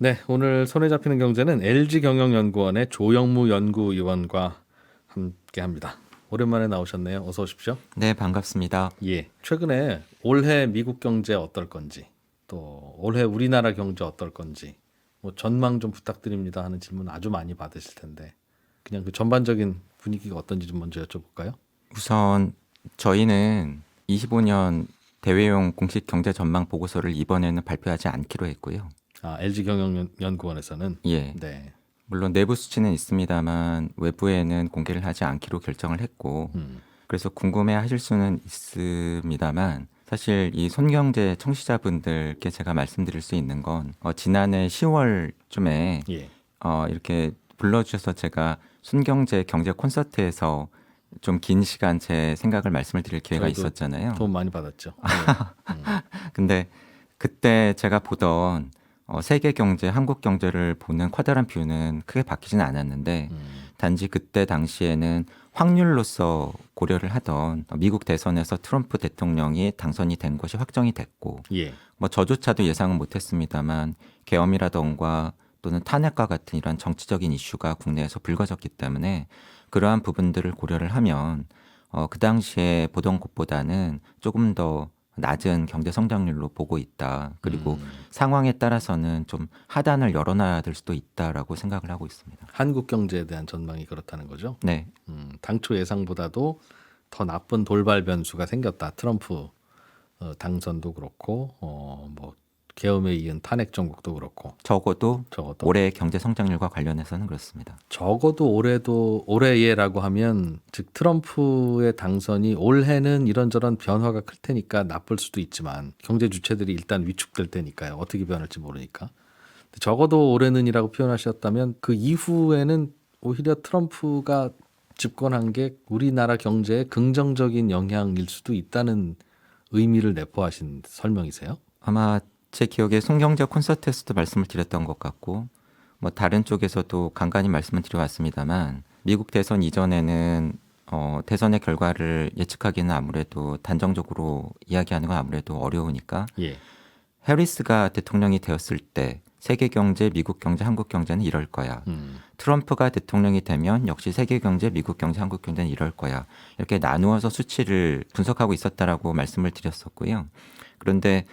네, 오늘 손에 잡히는 경제는 LG경영연구원의 조영무 연구위원과 함께합니다. 오랜만에 나오셨네요. 어서 오십시오. 네, 반갑습니다. 예, 최근에 올해 미국 경제 어떨 건지, 또 올해 우리나라 경제 어떨 건지, 뭐 전망 좀 부탁드립니다 하는 질문 아주 많이 받으실 텐데, 그냥 그 전반적인 분위기가 어떤지 좀 먼저 여쭤볼까요? 우선 저희는 25년 대외용 공식 경제 전망 보고서를 이번에는 발표하지 않기로 했고요. 아, LG경영연구원에서는 예, 네, 물론 내부 수치는 있습니다만 외부에는 공개를 하지 않기로 결정을 했고, 그래서 궁금해 하실 수는 있습니다만 사실 이 손경제 청취자분들께 제가 말씀드릴 수 있는 건 지난해 10월쯤에 예, 이렇게 불러주셔서 제가 손경제 경제 콘서트에서 좀 긴 시간 제 생각을 말씀을 드릴 기회가 저희도 있었잖아요. 도움 많이 받았죠. 근데 그때 제가 보던 세계 경제, 한국 경제를 보는 커다란 뷰는 크게 바뀌지는 않았는데 단지 그때 당시에는 확률로서 고려를 하던 미국 대선에서 트럼프 대통령이 당선이 된 것이 확정이 됐고 예, 뭐 저조차도 예상은 못했습니다만 계엄이라던가 또는 탄핵과 같은 이런 정치적인 이슈가 국내에서 불거졌기 때문에 그러한 부분들을 고려를 하면 그 당시에 보던 것보다는 조금 더 낮은 경제 성장률로 보고 있다. 그리고 상황에 따라서는 좀 하단을 열어놔야 될 수도 있다라고 생각을 하고 있습니다. 한국 경제에 대한 전망이 그렇다는 거죠. 네, 당초 예상보다도 더 나쁜 돌발 변수가 생겼다. 트럼프 당선도 그렇고, 뭐 계엄에 이은 탄핵 정국도 그렇고, 적어도 적어도 올해 경제 성장률과 관련해서는 그렇습니다. 적어도 올해예라고 하면 즉 트럼프의 당선이 올해는 이런저런 변화가 클 테니까 나쁠 수도 있지만 경제 주체들이 일단 위축될 테니까요. 어떻게 변할지 모르니까. 적어도 올해는이라고 표현하셨다면 그 이후에는 오히려 트럼프가 집권한 게 우리나라 경제에 긍정적인 영향일 수도 있다는 의미를 내포하신 설명이세요? 아마 제 기억에 송경제 콘서트에서도 말씀을 드렸던 것 같고 뭐 다른 쪽에서도 간간히 말씀을 드려왔습니다만 미국 대선 이전에는 대선의 결과를 예측하기는 아무래도 단정적으로 이야기하는 건 아무래도 어려우니까 예. 해리스가 대통령이 되었을 때 세계 경제, 미국 경제, 한국 경제는 이럴 거야. 트럼프가 대통령이 되면 역시 세계 경제, 미국 경제, 한국 경제는 이럴 거야. 이렇게 나누어서 수치를 분석하고 있었다라고 말씀을 드렸었고요. 그런데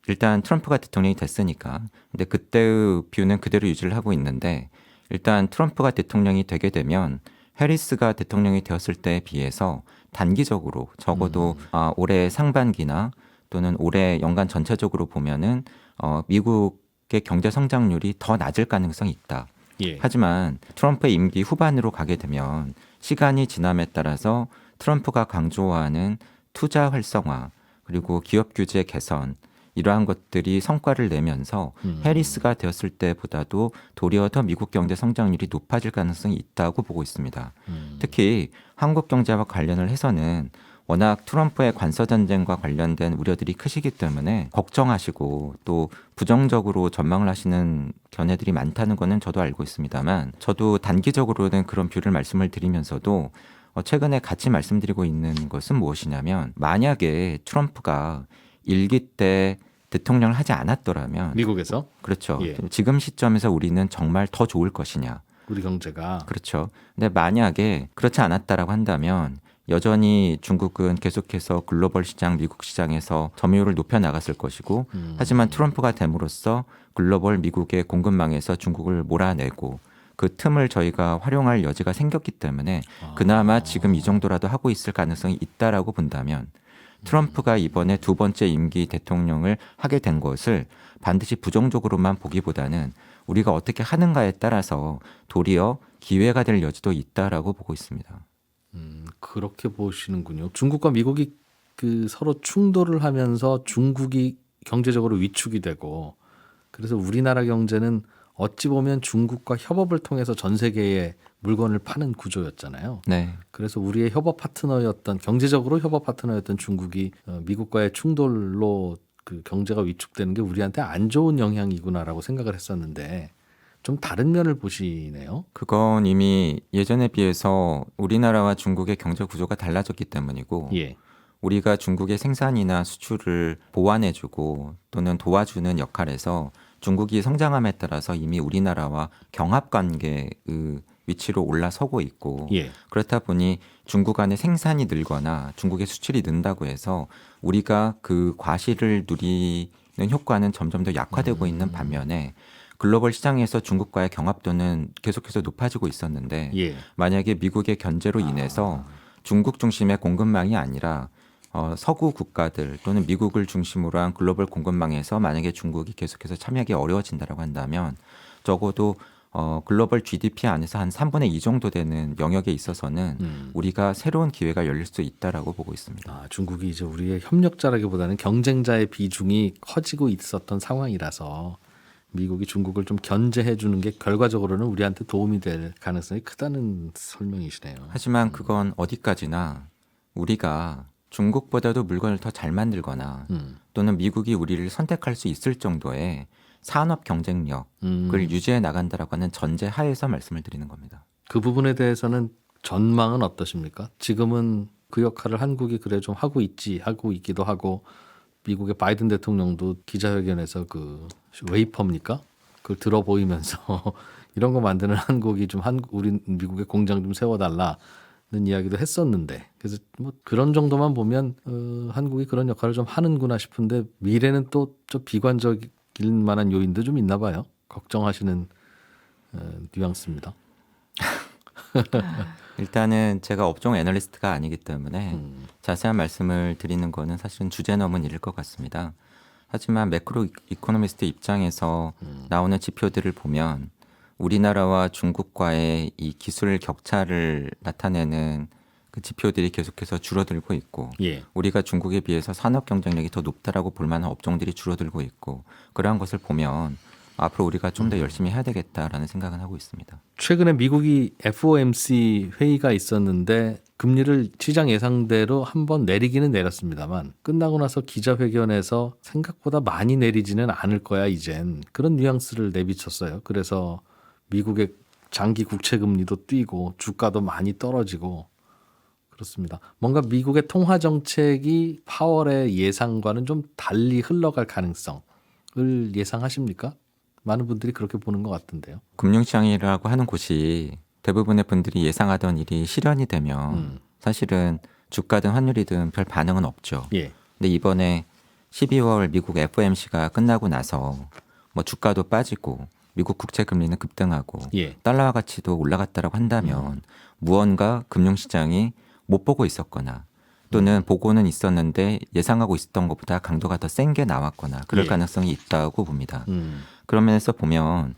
일단 트럼프가 대통령이 됐으니까. 근데 그때의 뷰는 그대로 유지를 하고 있는데 일단 트럼프가 대통령이 되게 되면 해리스가 대통령이 되었을 때에 비해서 단기적으로 적어도 올해 상반기나 또는 올해 연간 전체적으로 보면은 미국의 경제 성장률이 더 낮을 가능성이 있다. 예. 하지만 트럼프의 임기 후반으로 가게 되면 시간이 지남에 따라서 트럼프가 강조하는 투자 활성화 그리고 기업 규제 개선 이러한 것들이 성과를 내면서 해리스가 되었을 때보다도 도리어 더 미국 경제 성장률이 높아질 가능성이 있다고 보고 있습니다. 특히 한국 경제와 관련을 해서는 워낙 트럼프의 관서 전쟁과 관련된 우려들이 크시기 때문에 걱정하시고 또 부정적으로 전망을 하시는 견해들이 많다는 거는 저도 알고 있습니다만 저도 단기적으로는 그런 뷰를 말씀을 드리면서도 최근에 같이 말씀드리고 있는 것은 무엇이냐면 만약에 트럼프가 일기 때 대통령을 하지 않았더라면 미국에서 그렇죠. 예. 지금 시점에서 우리는 정말 더 좋을 것이냐. 우리 경제가 그렇죠. 근데 만약에 그렇지 않았다라고 한다면 여전히 중국은 계속해서 글로벌 시장, 미국 시장에서 점유율을 높여 나갔을 것이고 하지만 트럼프가 됨으로써 글로벌 미국의 공급망에서 중국을 몰아내고 그 틈을 저희가 활용할 여지가 생겼기 때문에 그나마 지금 이 정도라도 하고 있을 가능성이 있다라고 본다면 트럼프가 이번에 두 번째 임기 대통령을 하게 된 것을 반드시 부정적으로만 보기보다는 우리가 어떻게 하는가에 따라서 도리어 기회가 될 여지도 있다라고 보고 있습니다. 그렇게 보시는군요. 중국과 미국이 그 서로 충돌을 하면서 중국이 경제적으로 위축이 되고 그래서 우리나라 경제는 어찌 보면 중국과 협업을 통해서 전 세계에 물건을 파는 구조였잖아요. 네. 그래서 우리의 협업 파트너였던 경제적으로 협업 파트너였던 중국이 미국과의 충돌로 그 경제가 위축되는 게 우리한테 안 좋은 영향이구나라고 생각을 했었는데 좀 다른 면을 보시네요. 그건 이미 예전에 비해서 우리나라와 중국의 경제 구조가 달라졌기 때문이고 예. 우리가 중국의 생산이나 수출을 보완해주고 또는 도와주는 역할에서 중국이 성장함에 따라서 이미 우리나라와 경합관계의 위치로 올라서고 있고 예. 그렇다 보니 중국 안에 생산이 늘거나 중국의 수출이 는다고 해서 우리가 그 과실을 누리는 효과는 점점 더 약화되고 있는 반면에 글로벌 시장에서 중국과의 경합도는 계속해서 높아지고 있었는데 예. 만약에 미국의 견제로 인해서 중국 중심의 공급망이 아니라 서구 국가들 또는 미국을 중심으로 한 글로벌 공급망에서 만약에 중국이 계속해서 참여하기 어려워진다라고 한다면 적어도 글로벌 GDP 안에서 한 3분의 2 정도 되는 영역에 있어서는 우리가 새로운 기회가 열릴 수 있다라고 보고 있습니다. 아, 중국이 이제 우리의 협력자라기보다는 경쟁자의 비중이 커지고 있었던 상황이라서 미국이 중국을 좀 견제해 주는 게 결과적으로는 우리한테 도움이 될 가능성이 크다는 설명이시네요. 하지만 그건 어디까지나 우리가 중국보다도 물건을 더 잘 만들거나 또는 미국이 우리를 선택할 수 있을 정도의 산업 경쟁력을 유지해 나간다라고 하는 전제 하에서 말씀을 드리는 겁니다. 그 부분에 대해서는 전망은 어떠십니까? 지금은 그 역할을 한국이 그래 좀 하고 있기도 하고 미국의 바이든 대통령도 기자회견에서 그 웨이퍼입니까? 그걸 들어 보이면서 이런 거 만드는 한국이 좀 우리 미국의 공장 좀 세워달라는 이야기도 했었는데 그래서 뭐 그런 정도만 보면 한국이 그런 역할을 좀 하는구나 싶은데 미래는 또 좀 비관적일 만한 요인도 좀 있나 봐요. 걱정하시는 뉘앙스입니다. 일단은 제가 업종 애널리스트가 아니기 때문에 자세한 말씀을 드리는 거는 사실은 주제 넘은 일일 것 같습니다. 하지만 매크로 이코노미스트 입장에서 나오는 지표들을 보면 우리나라와 중국과의 이 기술 격차를 나타내는 그 지표들이 계속해서 줄어들고 있고 예. 우리가 중국에 비해서 산업 경쟁력이 더 높다라고 볼 만한 업종들이 줄어들고 있고 그러한 것을 보면 앞으로 우리가 좀 더 열심히 해야 되겠다라는 생각은 하고 있습니다. 최근에 미국이 FOMC 회의가 있었는데 금리를 시장 예상대로 한번 내리기는 내렸습니다만 끝나고 나서 기자회견에서 생각보다 많이 내리지는 않을 거야 이젠 그런 뉘앙스를 내비쳤어요. 그래서 미국의 장기 국채 금리도 뛰고 주가도 많이 떨어지고 그렇습니다. 뭔가 미국의 통화 정책이 파월의 예상과는 좀 달리 흘러갈 가능성을 예상하십니까? 많은 분들이 그렇게 보는 것 같은데요. 금융시장이라고 하는 곳이 대부분의 분들이 예상하던 일이 실현이 되면 사실은 주가든 환율이든 별 반응은 없죠. 예. 근데 이번에 12월 미국 FOMC가 끝나고 나서 뭐 주가도 빠지고 미국 국채 금리는 급등하고 예. 달러화 가치도 올라갔다라고 한다면 무언가 금융시장이 못 보고 있었거나 또는 보고는 있었는데 예상하고 있었던 것보다 강도가 더 센 게 나왔거나 그럴 예. 가능성이 있다고 봅니다. 그런 면에서 보면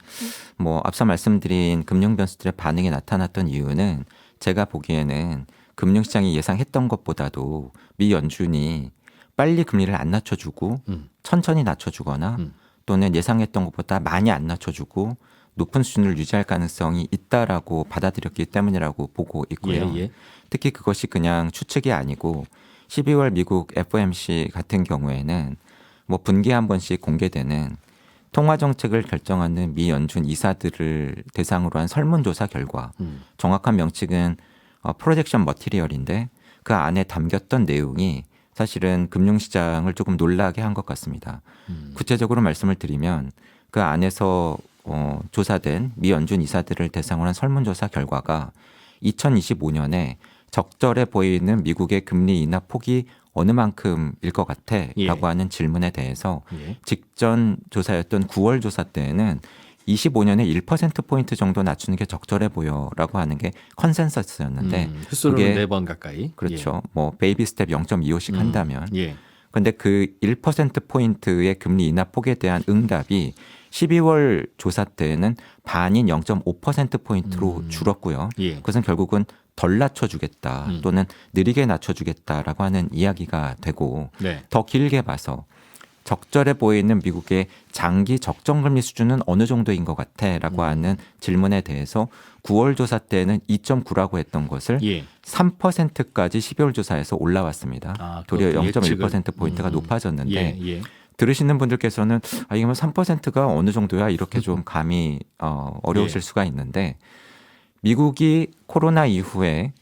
뭐 앞서 말씀드린 금융 변수들의 반응이 나타났던 이유는 제가 보기에는 금융시장이 예상했던 것보다도 미 연준이 빨리 금리를 안 낮춰주고 천천히 낮춰주거나 또는 예상했던 것보다 많이 안 낮춰주고 높은 수준을 유지할 가능성이 있다라고 받아들였기 때문이라고 보고 있고요. 예, 예. 특히 그것이 그냥 추측이 아니고 12월 미국 FOMC 같은 경우에는 뭐 분기에 한 번씩 공개되는 통화 정책을 결정하는 미 연준 이사들을 대상으로 한 설문조사 결과 정확한 명칭은 프로젝션 머티리얼인데 그 안에 담겼던 내용이 사실은 금융시장을 조금 놀라게 한 것 같습니다. 구체적으로 말씀을 드리면 그 안에서 조사된 미 연준 이사들을 대상으로 한 설문조사 결과가 2025년에 적절해 보이는 미국의 금리 인하 폭이 어느 만큼일 것 같아 예. 라고 하는 질문에 대해서 예. 직전 조사였던 9월 조사 때에는 25년에 1%포인트 정도 낮추는 게 적절해 보여라고 하는 게 컨센서스였는데 횟수로는 4번 가까이. 그렇죠. 뭐 베이비 스텝 0.25씩 한다면 예. 근데 그 1%포인트의 금리 인하 폭에 대한 응답이 12월 조사 때에는 반인 0.5%포인트로 줄었고요. 예. 그것은 결국은 덜 낮춰주겠다 또는 느리게 낮춰주겠다라고 하는 이야기가 되고 네. 더 길게 봐서 적절해 보이는 미국의 장기 적정금리 수준은 어느 정도인 것 같아라고 하는 질문에 대해서 9월 조사 때는 2.9라고 했던 것을 예. 3%까지 12월 조사에서 올라왔습니다. 아, 도리어 그것도 0.1%포인트가 높아졌는데 예. 예. 들으시는 분들께서는 이게 뭐 3%가 어느 정도야 이렇게 좀 감이 어려우실 예. 수가 있는데 미국이 코로나 이후에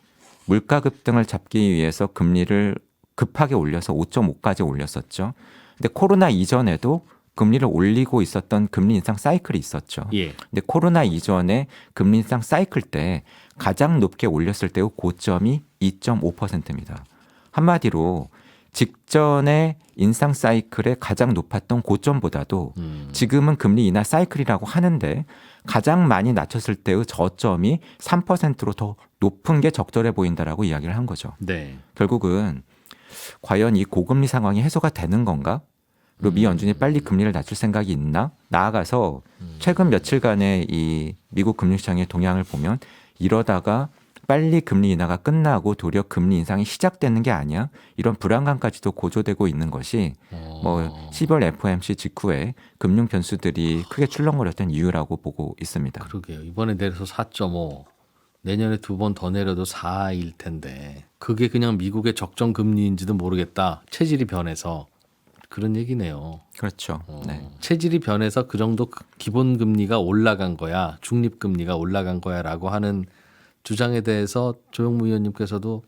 물가 급등을 잡기 위해서 금리를 급하게 올려서 5.5까지 올렸었죠. 근데 코로나 이전에도 금리를 올리고 있었던 금리 인상 사이클이 있었죠. 예. 근데 코로나 이전에 금리 인상 사이클 때 가장 높게 올렸을 때의 고점이 2.5%입니다. 한마디로 직전에 인상 사이클의 가장 높았던 고점보다도 지금은 금리 인하 사이클이라고 하는데 가장 많이 낮췄을 때의 저점이 3%로 더 높은 게 적절해 보인다라고 이야기를 한 거죠. 네. 결국은 과연 이 고금리 상황이 해소가 되는 건가? 그리고 미 연준이 빨리 금리를 낮출 생각이 있나? 나아가서 최근 며칠간의 이 미국 금융시장의 동향을 보면 이러다가 빨리 금리 인하가 끝나고 도리어 금리 인상이 시작되는 게 아니야? 이런 불안감까지도 고조되고 있는 것이 뭐 10월 FOMC 직후에 금융 변수들이 크게 출렁거렸던 이유라고 보고 있습니다. 그러게요. 이번에 내려서 4.5, 내년에 2번 더 내려도 4일 텐데 그게 그냥 미국의 적정 금리인지도 모르겠다. 체질이 변해서 그런 얘기네요. 그렇죠. 네. 체질이 변해서 그 정도 기본 금리가 올라간 거야, 중립 금리가 올라간 거야라고 하는 주장에 대해서 조영무 의원님께서도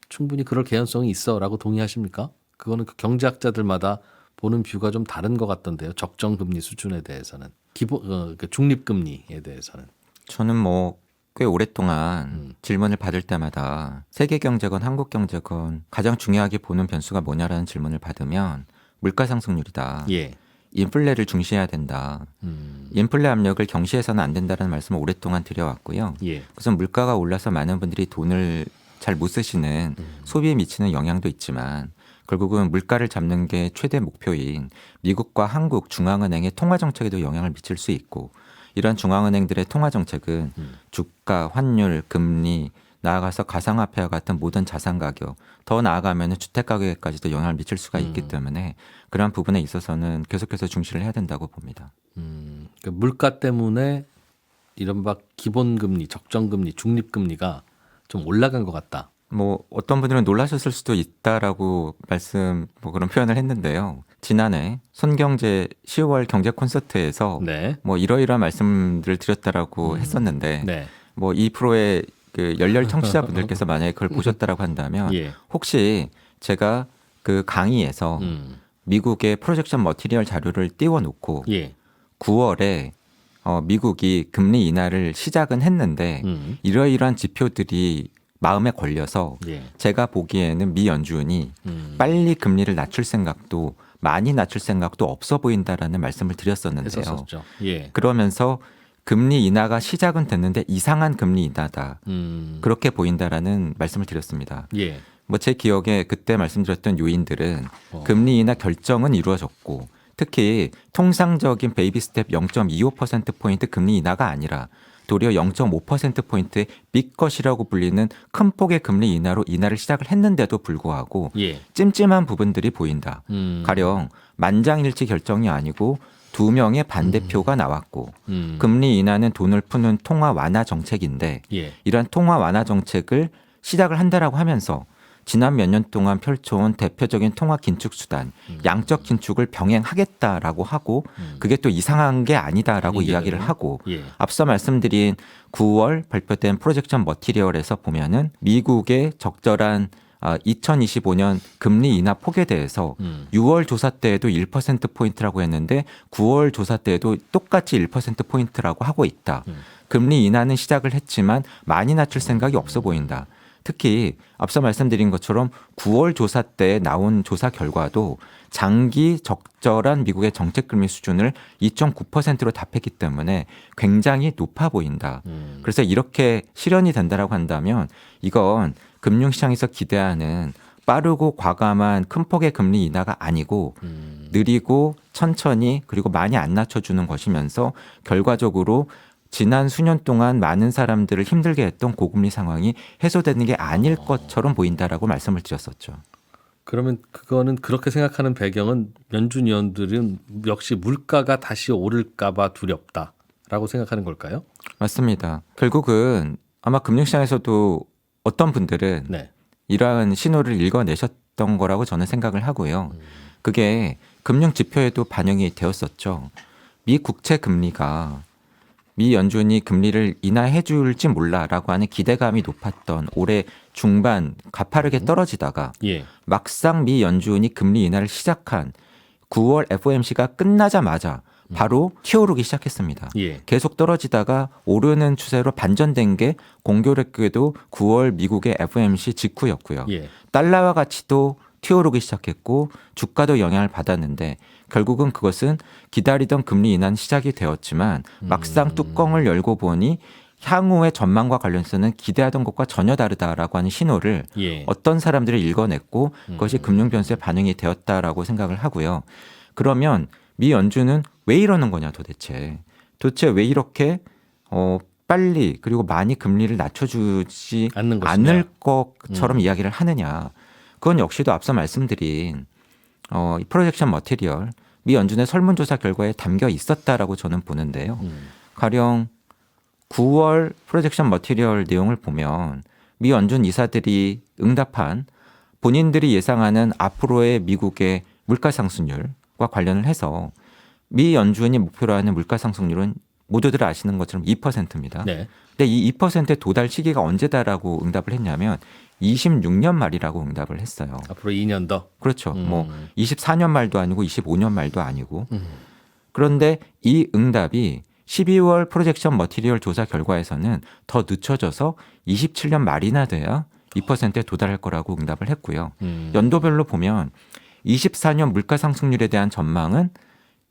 충분히 그럴 개연성이 있어라고 동의하십니까? 그거는 그 경제학자들마다 보는 뷰가 좀 다른 것 같던데요. 적정 금리 수준에 대해서는 기본 중립 금리에 대해서는. 저는 뭐 꽤 오랫동안 질문을 받을 때마다 세계 경제건 한국 경제건 가장 중요하게 보는 변수가 뭐냐라는 질문을 받으면 물가 상승률이다. 예. 인플레를 중시해야 된다. 인플레 압력을 경시해서는 안 된다는 말씀을 오랫동안 드려왔고요. 예. 그래서 물가가 올라서 많은 분들이 돈을 잘 못 쓰시는 소비에 미치는 영향도 있지만 결국은 물가를 잡는 게 최대 목표인 미국과 한국 중앙은행의 통화 정책에도 영향을 미칠 수 있고 이런 중앙은행들의 통화 정책은 주가, 환율, 금리, 나아가서 가상화폐와 같은 모든 자산 가격, 더 나아가면 주택 가격에까지도 영향을 미칠 수가 있기 때문에 그런 부분에 있어서는 계속해서 중시를 해야 된다고 봅니다. 그러니까 물가 때문에 이른바 기본금리, 적정금리, 중립금리가 좀 올라간 것 같다. 뭐 어떤 분들은 놀라셨을 수도 있다라고 뭐 그런 표현을 했는데요. 지난해 손경제 10월 경제 콘서트에서 네. 뭐 이러이러한 말씀들을 드렸다라고 했었는데 네. 뭐 이 프로의 그 열렬 청취자분들께서 만약에 그걸 보셨다라고 한다면 예. 혹시 제가 그 강의에서 미국의 프로젝션 머티리얼 자료를 띄워놓고 예. 9월에 미국이 금리 인하를 시작은 했는데 이러이러한 지표들이 마음에 걸려서 예. 제가 보기에는 미 연준이 빨리 금리를 낮출 생각도 많이 낮출 생각도 없어 보인다라는 말씀을 드렸었는데요. 했었죠. 예. 그러면서 금리 인하가 시작은 됐는데 이상한 금리 인하다. 그렇게 보인다라는 말씀을 드렸습니다. 예. 뭐 제 기억에 그때 말씀드렸던 요인들은 금리 인하 결정은 이루어졌고 특히 통상적인 베이비 스텝 0.25%포인트 금리 인하가 아니라 도리어 0.5%포인트의 빅컷이라고 불리는 큰 폭의 금리 인하로 인하를 시작을 했는데도 불구하고 예. 찜찜한 부분들이 보인다. 가령 만장일치 결정이 아니고 2명의 반대표가 나왔고 금리 인하는 돈을 푸는 통화 완화 정책인데 예. 이러한 통화 완화 정책을 시작을 한다라고 하면서 지난 몇 년 동안 펼쳐온 대표적인 통화 긴축 수단, 양적 긴축을 병행하겠다라고 하고 그게 또 이상한 게 아니다라고 이야기를 하고 예. 앞서 말씀드린 9월 발표된 프로젝션 머티리얼에서 보면은 미국의 적절한 2025년 금리 인하 폭에 대해서 6월 조사 때에도 1%포인트라고 했는데 9월 조사 때에도 똑같이 1%포인트라고 하고 있다. 금리 인하는 시작을 했지만 많이 낮출 생각이 없어 보인다. 특히 앞서 말씀드린 것처럼 9월 조사 때 나온 조사 결과도 장기 적절한 미국의 정책 금리 수준을 2.9%로 답했기 때문에 굉장히 높아 보인다. 그래서 이렇게 실현이 된다라고 한다면 이건 금융시장에서 기대하는 빠르고 과감한 큰 폭의 금리 인하가 아니고 느리고 천천히 그리고 많이 안 낮춰주는 것이면서 결과적으로 지난 수년 동안 많은 사람들을 힘들게 했던 고금리 상황이 해소되는 게 아닐 것처럼 보인다라고 말씀을 드렸었죠. 그러면 그거는 그렇게 생각하는 배경은 연준 위원들은 역시 물가가 다시 오를까봐 두렵다라고 생각하는 걸까요? 맞습니다. 결국은 아마 금융시장에서도 어떤 분들은 네. 이러한 신호를 읽어내셨던 거라고 저는 생각을 하고요. 그게 금융 지표에도 반영이 되었었죠. 미 국채 금리가 미 연준이 금리를 인하해 줄지 몰라라고 하는 기대감이 높았던 올해 중반 가파르게 떨어지다가 예. 막상 미 연준이 금리 인하를 시작한 9월 FOMC가 끝나자마자 바로 튀어오르기 시작했습니다. 예. 계속 떨어지다가 오르는 추세로 반전된 게 공교롭게도 9월 미국의 FOMC 직후였고요. 예. 달러와 가치도 튀어오르기 시작했고 주가도 영향을 받았는데 결국은 그것은 기다리던 금리 인하는 시작이 되었지만 막상 뚜껑을 열고 보니 향후의 전망과 관련해서는 기대하던 것과 전혀 다르다라고 하는 신호를 예. 어떤 사람들이 읽어냈고 그것이 금융 변수의 반응이 되었다라고 생각을 하고요. 그러면 미 연준은 왜 이러는 거냐 도대체 왜 이렇게 빨리 그리고 많이 금리를 낮춰주지 않는 것이냐. 않을 것처럼 이야기를 하느냐. 그건 역시도 앞서 말씀드린 이 프로젝션 머티리얼 미 연준의 설문조사 결과에 담겨 있었다라고 저는 보는데요. 가령 9월 프로젝션 머티리얼 내용을 보면 미 연준 이사들이 응답한 본인들이 예상하는 앞으로의 미국의 물가 상승률과 관련을 해서 미 연준이 목표로 하는 물가 상승률은 모두들 아시는 것처럼 2%입니다. 네. 근데 이 2%에 도달 시기가 언제다라고 응답을 했냐면 26년 말이라고 응답을 했어요. 앞으로 2년 더. 그렇죠. 뭐 24년 말도 아니고 25년 말도 아니고. 그런데 이 응답이 12월 프로젝션 머티리얼 조사 결과에서는 더 늦춰져서 27년 말이나 돼야 2%에 도달할 거라고 응답을 했고요. 연도별로 보면 24년 물가 상승률에 대한 전망은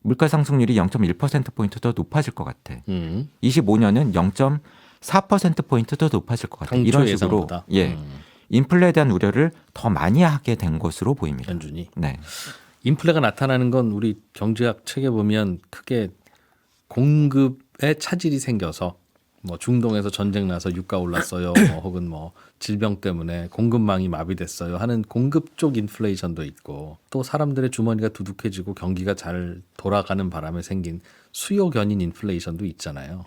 물가 상승률이 0.1%포인트 더 높아질 것 같아. 25년은 0.4%포인트 더 높아질 것 같아. 이런 식으로 예상보다. 예. 인플레에 대한 우려를 더 많이 하게 된 것으로 보입니다. 연준이. 네. 인플레가 나타나는 건 우리 경제학 책에 보면 크게 공급에 차질이 생겨서 뭐 중동에서 전쟁 나서 유가 올랐어요. 뭐 혹은 뭐 질병 때문에 공급망이 마비됐어요 하는 공급 쪽 인플레이션도 있고 또 사람들의 주머니가 두둑해지고 경기가 잘 돌아가는 바람에 생긴 수요 견인 인플레이션도 있잖아요.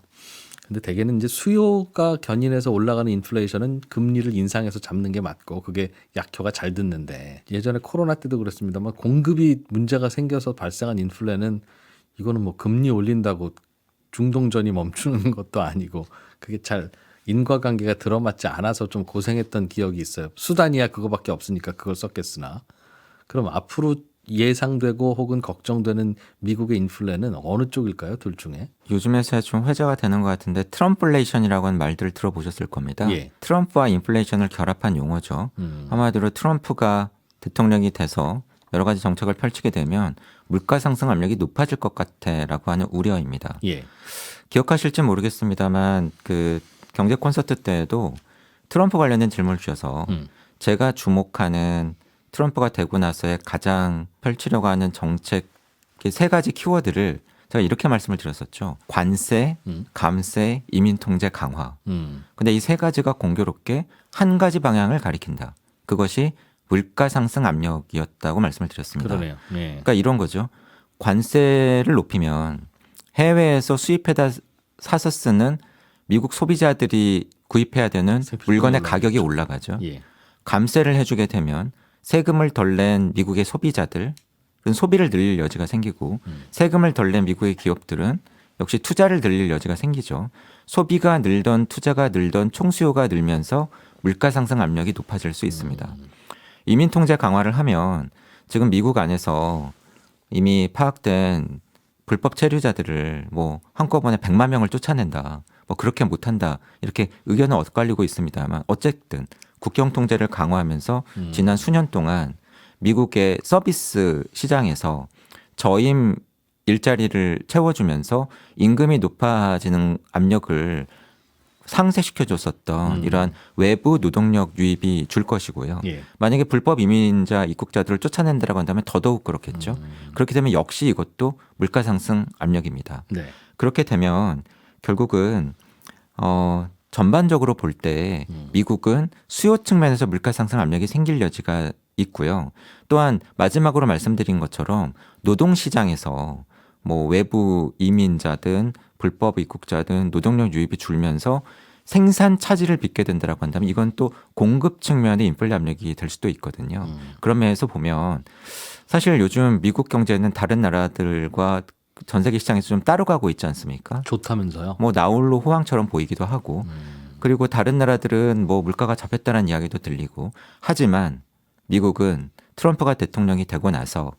근데 대개는 이제 수요가 견인해서 올라가는 인플레이션은 금리를 인상해서 잡는 게 맞고 그게 약효가 잘 듣는데 예전에 코로나 때도 그랬습니다만 공급이 문제가 생겨서 발생한 인플레는 이거는 뭐 금리 올린다고 중동전이 멈추는 것도 아니고 그게 잘 인과관계가 들어맞지 않아서 좀 고생했던 기억이 있어요. 수단이야 그거밖에 없으니까 그걸 썼겠으나 그럼 앞으로 예상되고 혹은 걱정되는 미국의 인플레는 어느 쪽일까요? 둘 중에? 요즘에서야 좀 회자가 되는 것 같은데 트럼플레이션이라고 하는 말들을 들어보셨을 겁니다. 예. 트럼프와 인플레이션을 결합한 용어죠. 한마디로 트럼프가 대통령이 돼서 여러 가지 정책을 펼치게 되면 물가 상승 압력이 높아질 것 같아라고 하는 우려입니다. 예. 기억하실지 모르겠습니다만 그 경제 콘서트 때에도 트럼프 관련된 질문을 주셔서 제가 주목하는 트럼프가 되고 나서의 가장 펼치려고 하는 정책 세 가지 키워드를 제가 이렇게 말씀을 드렸었죠. 관세, 감세, 이민 통제 강화. 근데 이 세 가지가 공교롭게 한 가지 방향을 가리킨다. 그것이 물가 상승 압력이었다고 말씀을 드렸습니다. 그러네요. 예. 그러니까 이런 거죠. 관세를 높이면 해외에서 수입해다 사서 쓰는 미국 소비자들이 구입해야 되는 물건의 가격이 올라가죠. 예. 감세를 해주게 되면 세금을 덜 낸 미국의 소비자들은 소비를 늘릴 여지가 생기고 세금을 덜 낸 미국의 기업들은 역시 투자를 늘릴 여지가 생기죠. 소비가 늘던 투자가 늘던 총수요가 늘면서 물가 상승 압력이 높아질 수 있습니다. 이민 통제 강화를 하면 지금 미국 안에서 이미 파악된 불법 체류자들을 뭐 한꺼번에 100만 명을 쫓아낸다. 뭐 그렇게 못한다. 이렇게 의견은 엇갈리고 있습니다만 어쨌든 국경 통제를 강화하면서 지난 수년 동안 미국의 서비스 시장에서 저임 일자리를 채워주면서 임금이 높아지는 압력을 상쇄시켜줬었던 이러한 외부 노동력 유입이 줄 것이고요. 예. 만약에 불법 이민자 입국자들을 쫓아낸다라고 한다면 더더욱 그렇겠죠. 그렇게 되면 역시 이것도 물가 상승 압력입니다. 네. 그렇게 되면 결국은 전반적으로 볼 때 미국은 수요 측면에서 물가 상승 압력이 생길 여지가 있고요. 또한 마지막으로 말씀드린 것처럼 노동시장에서 뭐 외부 이민자든 불법 입국자든 노동력 유입이 줄면서 생산 차질을 빚게 된다라고 한다면 이건 또 공급 측면의 인플레 압력이 될 수도 있거든요. 그런 면에서 보면 사실 요즘 미국 경제는 다른 나라들과 전 세계 시장에서 좀 따라가고 있지 않습니까? 좋다면서요? 뭐 나홀로 호황처럼 보이기도 하고 그리고 다른 나라들은 뭐 물가가 잡혔다는 이야기도 들리고 하지만 미국은 트럼프가 대통령이 되고 나서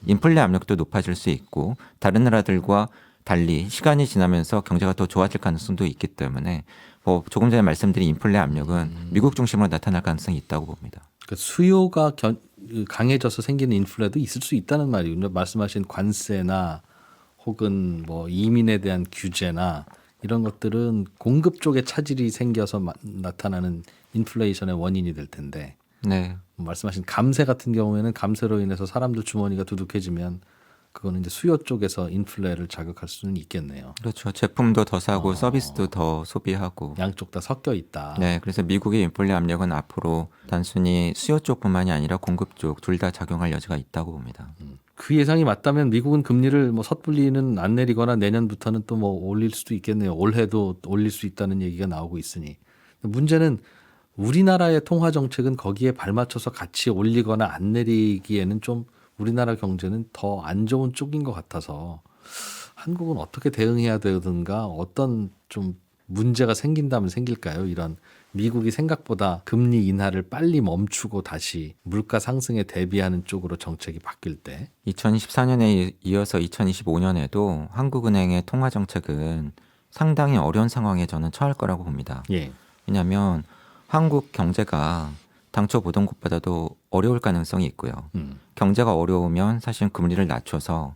인플레 압력도 높아질 수 있고 다른 나라들과 달리 시간이 지나면서 경제가 더 좋아질 가능성도 있기 때문에 뭐 조금 전에 말씀드린 인플레 압력은 미국 중심으로 나타날 가능성이 있다고 봅니다. 그러니까 수요가 강해져서 생기는 인플레도 있을 수 있다는 말이군요. 말씀하신 관세나 혹은 뭐 이민에 대한 규제나 이런 것들은 공급 쪽에 차질이 생겨서 나타나는 인플레이션의 원인이 될 텐데 네. 말씀하신 감세 같은 경우에는 감세로 인해서 사람들 주머니가 두둑해지면 그거는 이제 수요 쪽에서 인플레를 자극할 수는 있겠네요. 그렇죠. 제품도 더 사고 서비스도 더 소비하고. 양쪽 다 섞여 있다. 네, 그래서 미국의 인플레 압력은 앞으로 단순히 수요 쪽뿐만이 아니라 공급 쪽 둘 다 작용할 여지가 있다고 봅니다. 그 예상이 맞다면 미국은 금리를 뭐 섣불리는 안 내리거나 내년부터는 또 뭐 올릴 수도 있겠네요. 올해도 올릴 수 있다는 얘기가 나오고 있으니. 문제는 우리나라의 통화 정책은 거기에 발맞춰서 같이 올리거나 안 내리기에는 좀 우리나라 경제는 더 안 좋은 쪽인 것 같아서 한국은 어떻게 대응해야 되든가 어떤 좀 문제가 생긴다면 생길까요? 이런 미국이 생각보다 금리 인하를 빨리 멈추고 다시 물가 상승에 대비하는 쪽으로 정책이 바뀔 때 2014년에 이어서 2025년에도 한국은행의 통화 정책은 상당히 어려운 상황에 저는 처할 거라고 봅니다. 예. 왜냐하면 한국 경제가 당초 보던 것보다도 어려울 가능성이 있고요. 경제가 어려우면 사실 금리를 낮춰서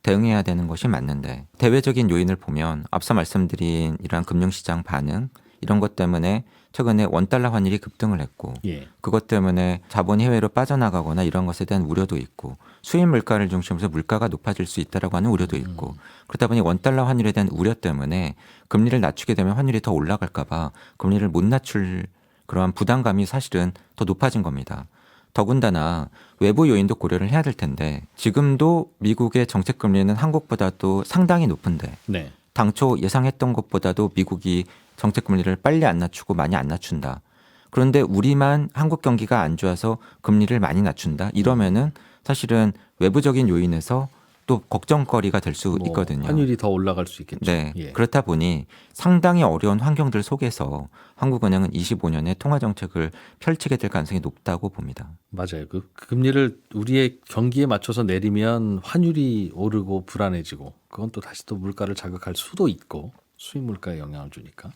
대응해야 되는 것이 맞는데 대외적인 요인을 보면 앞서 말씀드린 이러한 금융시장 반응 이런 것 때문에 최근에 원달러 환율이 급등을 했고 예. 그것 때문에 자본이 해외로 빠져나가거나 이런 것에 대한 우려도 있고 수입 물가를 중심으로 해서 물가가 높아질 수 있다라고 하는 우려도 있고 그러다 보니 원달러 환율에 대한 우려 때문에 금리를 낮추게 되면 환율이 더 올라갈까 봐 금리를 못 낮출 그러한 부담감이 사실은 더 높아진 겁니다. 더군다나 외부 요인도 고려를 해야 될 텐데 지금도 미국의 정책 금리는 한국보다도 상당히 높은데 네. 당초 예상했던 것보다도 미국이 정책 금리를 빨리 안 낮추고 많이 안 낮춘다. 그런데 우리만 한국 경기가 안 좋아서 금리를 많이 낮춘다. 이러면은 사실은 외부적인 요인에서 또 걱정거리가 될 수 뭐 있거든요. 환율이 더 올라갈 수 있겠죠. 네. 예. 그렇다 보니 상당히 어려운 환경들 속에서 한국은행은 25년에 통화 정책을 펼치게 될 가능성이 높다고 봅니다. 맞아요. 그 금리를 우리의 경기에 맞춰서 내리면 환율이 오르고 불안해지고 그건 또 다시 또 물가를 자극할 수도 있고 수입 물가에 영향을 주니까.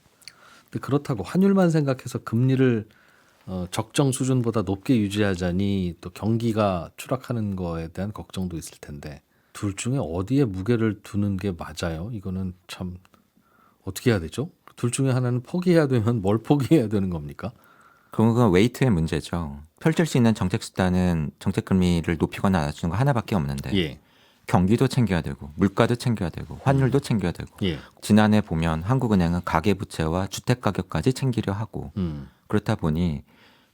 근데 그렇다고 환율만 생각해서 금리를 적정 수준보다 높게 유지하자니 또 경기가 추락하는 거에 대한 걱정도 있을 텐데 둘 중에 어디에 무게를 두는 게 맞아요? 이거는 참 어떻게 해야 되죠? 둘 중에 하나는 포기해야 되면 뭘 포기해야 되는 겁니까? 그건 웨이트의 문제죠. 펼칠 수 있는 정책 수단은 정책 금리를 높이거나 낮추는 거 하나밖에 없는데 예. 경기도 챙겨야 되고 물가도 챙겨야 되고 환율도 챙겨야 되고 예. 지난해 보면 한국은행은 가계부채와 주택가격까지 챙기려 하고 그렇다 보니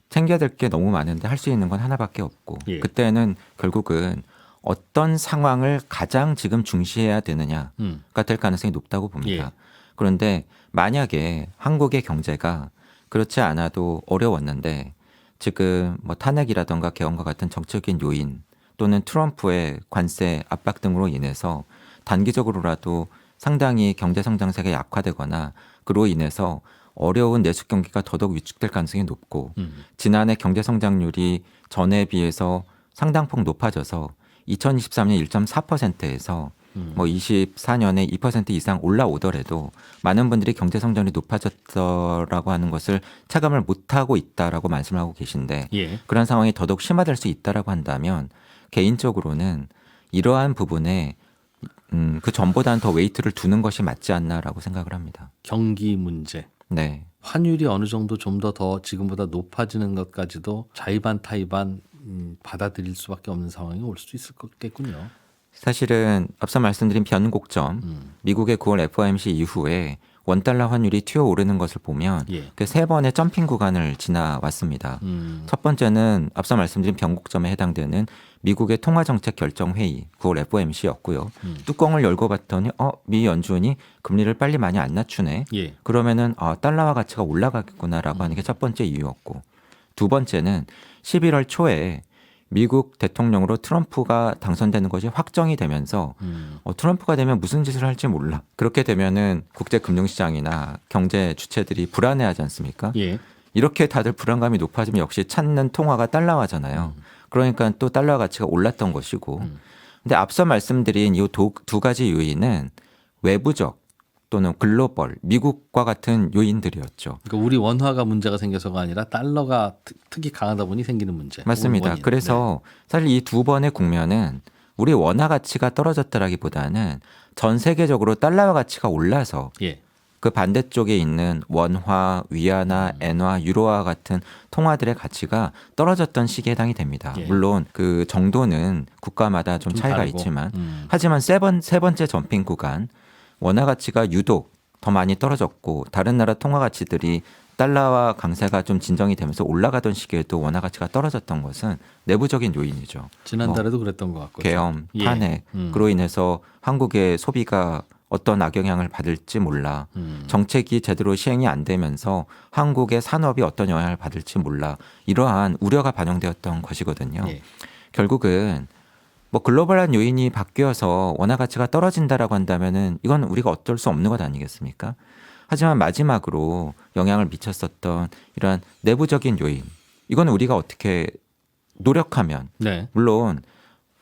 챙겨야 될 게 너무 많은데 할 수 있는 건 하나밖에 없고 예. 그때는 결국은 어떤 상황을 가장 지금 중시해야 되느냐가 될 가능성이 높다고 봅니다. 예. 그런데 만약에 한국의 경제가 그렇지 않아도 어려웠는데 지금 뭐 탄핵이라던가 개헌과 같은 정책적인 요인 또는 트럼프의 관세 압박 등으로 인해서 단기적으로라도 상당히 경제 성장세가 약화되거나 그로 인해서 어려운 내수 경기가 더더욱 위축될 가능성이 높고 지난해 경제 성장률이 전에 비해서 상당폭 높아져서 2023년 1.4%에서 뭐 24년에 2% 이상 올라오더라도 많은 분들이 경제 성장률이 높아졌다라고 하는 것을 체감을 못하고 있다라고 말씀하고 계신데 예. 그런 상황이 더더욱 심화될 수 있다라고 한다면 개인적으로는 이러한 부분에 그 전보다는 더 웨이트를 두는 것이 맞지 않나라고 생각을 합니다. 경기 문제. 네. 환율이 어느 정도 좀 더 지금보다 높아지는 것까지도 자의반 타의반 받아들일 수밖에 없는 상황이 올 수도 있을 거겠군요. 사실은 앞서 말씀드린 변곡점, 미국의 9월 FOMC 이후에 원달러 환율이 튀어오르는 것을 보면 예. 그 세 번의 점핑 구간을 지나왔습니다. 첫 번째는 앞서 말씀드린 변곡점에 해당되는 미국의 통화정책 결정회의 9월 FOMC였고요. 뚜껑을 열고 봤더니 미 연준이 금리를 빨리 많이 안 낮추네. 예. 그러면은 달러화 가치가 올라가겠구나라고 하는 게 첫 번째 이유였고 두 번째는 11월 초에 미국 대통령으로 트럼프가 당선되는 것이 확정이 되면서 트럼프가 되면 무슨 짓을 할지 몰라. 그렇게 되면은 국제 금융시장이나 경제 주체들이 불안해하지 않습니까? 예. 이렇게 다들 불안감이 높아지면 역시 찾는 통화가 달러화잖아요. 그러니까 또 달러 가치가 올랐던 것이고 근데 앞서 말씀드린 이 두 가지 요인은 외부적 또는 글로벌, 미국과 같은 요인들이었죠. 그러니까 우리 원화가 문제가 생겨서가 아니라 달러가 특히 강하다 보니 생기는 문제. 맞습니다. 원인. 그래서 사실 이 두 번의 국면은 우리 원화 가치가 떨어졌다라기보다는 전 세계적으로 달러화 가치가 올라서 예. 그 반대쪽에 있는 원화, 위안화, 엔화, 유로화 같은 통화들의 가치가 떨어졌던 시기에 해당이 됩니다. 예. 물론 그 정도는 국가마다 좀 차이가 다르고. 있지만 하지만 세 번째 점핑 구간 원화 가치가 유독 더 많이 떨어졌고 다른 나라 통화 가치들이 달러와 강세가 좀 진정이 되면서 올라가던 시기에도 원화 가치가 떨어졌던 것은 내부적인 요인이죠. 지난달에도 그랬던 것 같고요. 계엄, 예. 탄핵, 그로 인해서 한국의 소비가 어떤 악영향을 받을지 몰라. 정책이 제대로 시행이 안 되면서 한국의 산업이 어떤 영향을 받을지 몰라. 이러한 우려가 반영되었던 것이거든요. 예. 결국은 뭐 글로벌한 요인이 바뀌어서 원화 가치가 떨어진다라고 한다면은 이건 우리가 어쩔 수 없는 것 아니겠습니까? 하지만 마지막으로 영향을 미쳤었던 이러한 내부적인 요인. 이건 우리가 어떻게 노력하면 네. 물론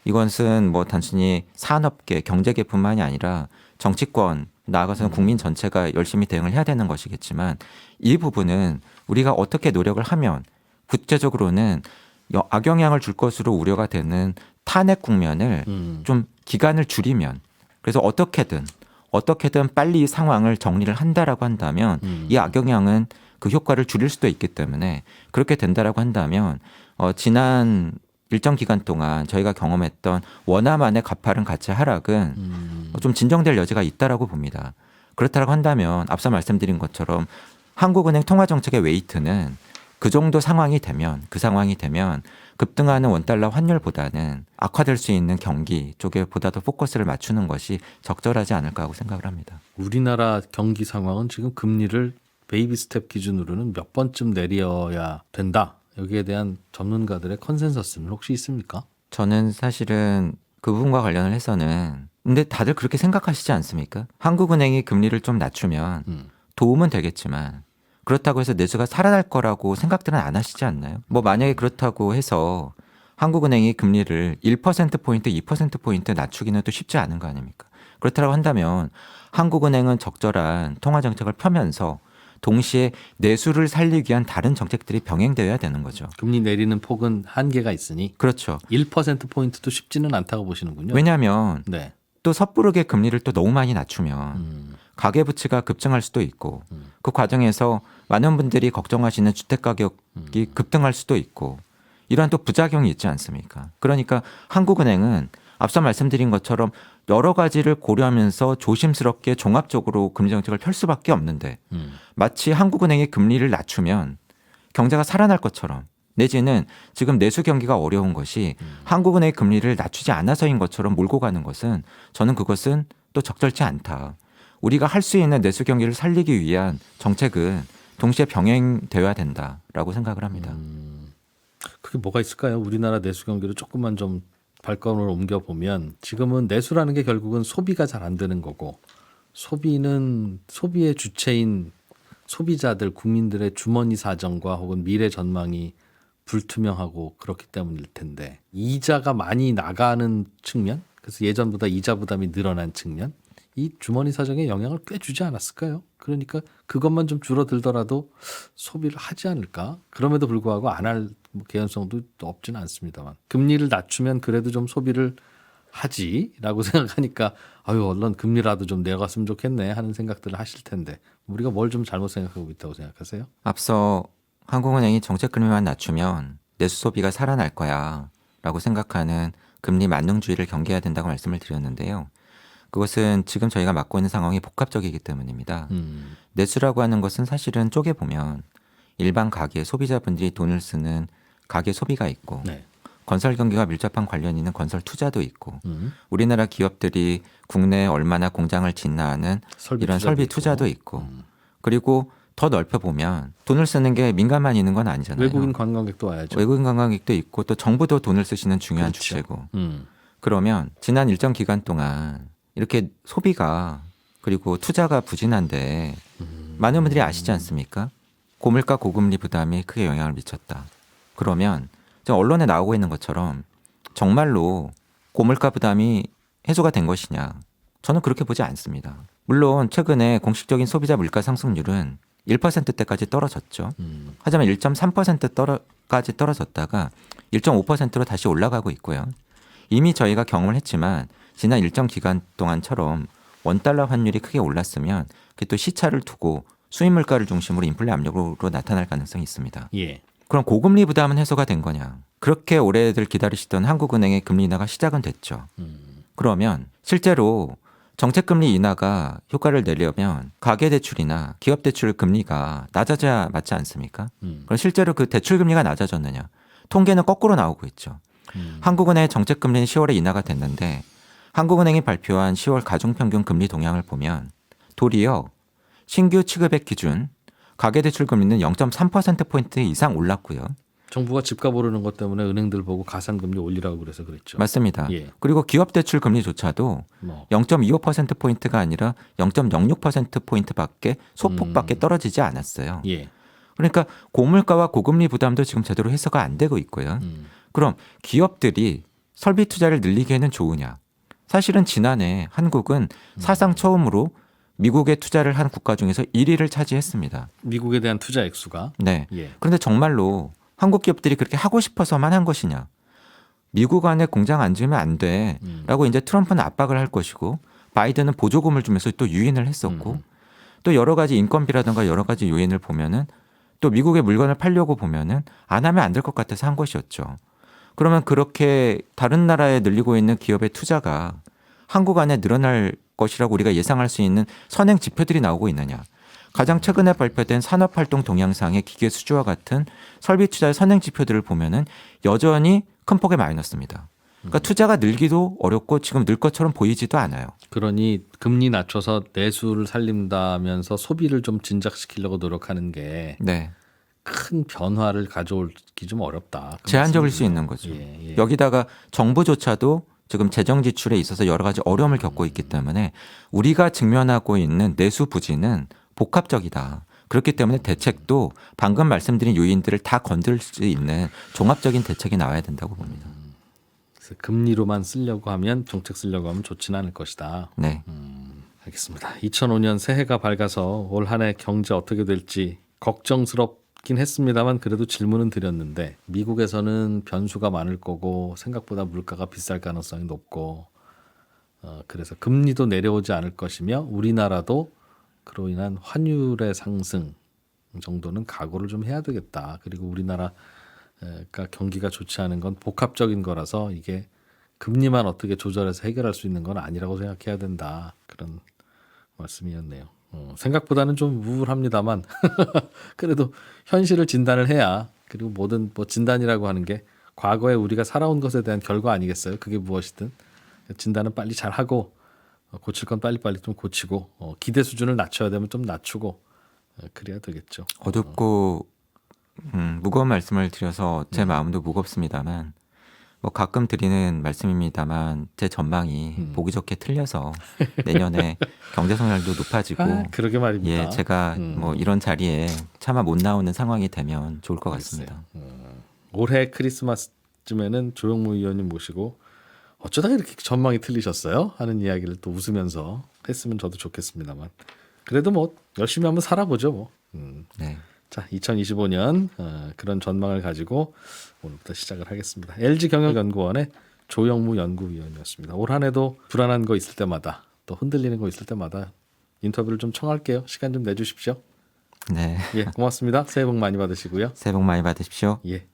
이것은 뭐 단순히 산업계, 경제계뿐만이 아니라 정치권 나아가서는 국민 전체가 열심히 대응을 해야 되는 것이겠지만 이 부분은 우리가 어떻게 노력을 하면 구체적으로는 악영향을 줄 것으로 우려가 되는 탄핵 국면을 좀 기간을 줄이면 그래서 어떻게든 빨리 이 상황을 정리를 한다라고 한다면 이 악영향은 그 효과를 줄일 수도 있기 때문에 그렇게 된다라고 한다면 지난 일정 기간 동안 저희가 경험했던 원화만의 가파른 가치 하락은 좀 진정될 여지가 있다라고 봅니다. 그렇다고 한다면 앞서 말씀드린 것처럼 한국은행 통화정책의 웨이트는 그 정도 상황이 되면 급등하는 원달러 환율보다는 악화될 수 있는 경기 쪽에 보다 더 포커스를 맞추는 것이 적절하지 않을까 하고 생각을 합니다. 우리나라 경기 상황은 지금 금리를 베이비 스텝 기준으로는 몇 번쯤 내려야 된다. 여기에 대한 전문가들의 컨센서스는 혹시 있습니까? 저는 사실은 그 부분과 관련을 해서는 근데 다들 그렇게 생각하시지 않습니까? 한국은행이 금리를 좀 낮추면 도움은 되겠지만 그렇다고 해서 내수가 살아날 거라고 생각들은 안 하시지 않나요? 뭐 만약에 그렇다고 해서 한국은행이 금리를 1%포인트, 2%포인트 낮추기는 또 쉽지 않은 거 아닙니까? 그렇다고 한다면 한국은행은 적절한 통화정책을 펴면서 동시에 내수를 살리기 위한 다른 정책들이 병행되어야 되는 거죠. 금리 내리는 폭은 한계가 있으니 그렇죠. 1%포인트도 쉽지는 않다고 보시는군요. 왜냐하면 네. 또 섣부르게 금리를 또 너무 많이 낮추면 가계부채가 급증할 수도 있고 그 과정에서 많은 분들이 걱정하시는 주택가격이 급등할 수도 있고 이러한 또 부작용이 있지 않습니까? 그러니까 한국은행은 앞서 말씀드린 것처럼 여러 가지를 고려하면서 조심스럽게 종합적으로 금리정책을 펼 수밖에 없는데 마치 한국은행이 금리를 낮추면 경제가 살아날 것처럼 내지는 지금 내수 경기가 어려운 것이 한국은행의 금리를 낮추지 않아서인 것처럼 몰고 가는 것은 저는 그것은 또 적절치 않다. 우리가 할 수 있는 내수 경기를 살리기 위한 정책은 동시에 병행되어야 된다라고 생각을 합니다. 그게 뭐가 있을까요? 우리나라 내수 경기를 조금만 좀 발걸음을 옮겨 보면 지금은 내수라는 게 결국은 소비가 잘 안 되는 거고 소비는 소비의 주체인 소비자들 국민들의 주머니 사정과 혹은 미래 전망이 불투명하고 그렇기 때문일 텐데 이자가 많이 나가는 측면 그래서 예전보다 이자 부담이 늘어난 측면 이 주머니 사정에 영향을 꽤 주지 않았을까요? 그러니까 그것만 좀 줄어들더라도 소비를 하지 않을까? 그럼에도 불구하고 안 할 개연성도 없지는 않습니다만 금리를 낮추면 그래도 좀 소비를 하지라고 생각하니까 아유 얼른 금리라도 좀 내려갔으면 좋겠네 하는 생각들을 하실 텐데 우리가 뭘 좀 잘못 생각하고 있다고 생각하세요? 앞서 한국은행이 정책 금리만 낮추면 내수 소비가 살아날 거야 라고 생각하는 금리 만능주의를 경계해야 된다고 말씀을 드렸는데요. 그것은 지금 저희가 맡고 있는 상황이 복합적이기 때문입니다. 내수라고 하는 것은 사실은 쪼개보면 일반 가게 소비자분들이 돈을 쓰는 가계 소비가 있고 네. 건설 경기가 밀접한 관련이 있는 건설 투자도 있고 우리나라 기업들이 국내에 얼마나 공장을 짓나 하는 이런 설비 투자도 있고 그리고 더 넓혀보면 돈을 쓰는 게 민간만 있는 건 아니잖아요. 외국인 관광객도 와야죠. 외국인 관광객도 있고 또 정부도 돈을 쓰시는 중요한 그렇죠. 주체고 음. 그러면 지난 일정 기간 동안 이렇게 소비가 그리고 투자가 부진한데 많은 분들이 아시지 않습니까? 고물가 고금리 부담이 크게 영향을 미쳤다. 그러면 지금 언론에 나오고 있는 것처럼 정말로 고물가 부담이 해소가 된 것이냐? 저는 그렇게 보지 않습니다. 물론 최근에 공식적인 소비자 물가 상승률은 1%대까지 떨어졌죠. 하지만 1.3%까지 떨어졌다가 1.5%로 다시 올라가고 있고요. 이미 저희가 경험을 했지만 지난 일정 기간 동안처럼 원달러 환율이 크게 올랐으면 그게 또 시차를 두고 수입 물가를 중심으로 인플레 압력으로 나타날 가능성이 있습니다. 예. 그럼 고금리 부담은 해소가 된 거냐? 그렇게 오래들 기다리시던 한국은행의 금리 인하가 시작은 됐죠. 그러면 실제로 정책금리 인하가 효과를 내려면 가계대출이나 기업대출 금리가 낮아져야 맞지 않습니까? 그럼 실제로 그 대출금리가 낮아졌느냐? 통계는 거꾸로 나오고 있죠. 한국은행의 정책금리는 10월에 인하가 됐는데 한국은행이 발표한 10월 가중평균 금리 동향을 보면 도리어 신규 취급액 기준 가계대출 금리는 0.3%포인트 이상 올랐고요. 정부가 집값 오르는 것 때문에 은행들 보고 가산금리 올리라고 그래서 그랬죠. 맞습니다. 예. 그리고 기업대출 금리조차도 뭐 0.25%포인트가 아니라 0.06%포인트밖에 소폭밖에 떨어지지 않았어요. 예. 그러니까 고물가와 고금리 부담도 지금 제대로 해소가 안 되고 있고요. 그럼 기업들이 설비 투자를 늘리기에는 좋으냐? 사실은 지난해 한국은 사상 처음으로 미국에 투자를 한 국가 중에서 1위를 차지했습니다. 미국에 대한 투자 액수가 네. 예. 그런데 정말로 한국 기업들이 그렇게 하고 싶어서만 한 것이냐? 미국 안에 공장 안 지으면 안 돼라고 이제 트럼프는 압박을 할 것이고 바이든은 보조금을 주면서 또 유인을 했었고 또 여러 가지 인건비라든가 여러 가지 요인을 보면은 또 미국의 물건을 팔려고 보면은 안 하면 안 될 것 같아서 한 것이었죠. 그러면 그렇게 다른 나라에 늘리고 있는 기업의 투자가 한국 안에 늘어날 것이라고 우리가 예상할 수 있는 선행 지표들이 나오고 있느냐. 가장 최근에 발표된 산업활동 동향상의 기계 수주와 같은 설비 투자의 선행 지표들을 보면은 여전히 큰 폭의 마이너스입니다. 그러니까 투자가 늘기도 어렵고 지금 늘 것처럼 보이지도 않아요. 그러니 금리 낮춰서 내수를 살린다면서 소비를 좀 진작시키려고 노력하는 게 네. 큰 변화를 가져오기 좀 어렵다. 그 제한적일 수 말씀이군요. 있는 거죠. 예, 예. 여기다가 정부조차도 지금 재정 지출에 있어서 여러 가지 어려움을 겪고 있기 때문에 우리가 직면하고 있는 내수 부진은 복합적이다. 그렇기 때문에 대책도 방금 말씀드린 요인들을 다 건들 수 있는 종합적인 대책이 나와야 된다고 봅니다. 그래서 금리로만 쓰려고 하면 정책 쓰려고 하면 좋지는 않을 것이다. 네. 알겠습니다. 2005년 새해가 밝아서 올 한 해 경제 어떻게 될지 걱정스럽긴 했습니다만 그래도 질문은 드렸는데 미국에서는 변수가 많을 거고 생각보다 물가가 비쌀 가능성이 높고 그래서 금리도 내려오지 않을 것이며 우리나라도 그로 인한 환율의 상승 정도는 각오를 좀 해야 되겠다. 그리고 우리나라가 경기가 좋지 않은 건 복합적인 거라서 이게 금리만 어떻게 조절해서 해결할 수 있는 건 아니라고 생각해야 된다. 그런 말씀이었네요. 생각보다는 좀 우울합니다만 그래도 현실을 진단을 해야 그리고 모든 뭐 진단이라고 하는 게 과거에 우리가 살아온 것에 대한 결과 아니겠어요? 그게 무엇이든 진단은 빨리 잘 하고 고칠 건 빨리빨리 좀 고치고 기대 수준을 낮춰야 되면 좀 낮추고 그래야 되겠죠. 어둡고 무거운 말씀을 드려서 제 마음도 무겁습니다만 뭐 가끔 드리는 말씀입니다만 제 전망이 보기 좋게 틀려서 내년에 경제 성장률도 높아지고 그러게 말입니다. 예, 제가 뭐 이런 자리에 차마 못 나오는 상황이 되면 좋을 것 같습니다. 올해 크리스마스쯤에는 조영무 의원님 모시고 어쩌다 이렇게 전망이 틀리셨어요? 하는 이야기를 또 웃으면서 했으면 저도 좋겠습니다만 그래도 뭐 열심히 한번 살아보죠. 뭐. 네. 자, 2025년 그런 전망을 가지고 오늘부터 시작을 하겠습니다. LG경영연구원의 조영무 연구위원이었습니다. 올 한 해도 불안한 거 있을 때마다 또 흔들리는 거 있을 때마다 인터뷰를 좀 청할게요. 시간 좀 내주십시오. 네. 예, 고맙습니다. 새해 복 많이 받으시고요. 새해 복 많이 받으십시오. 예.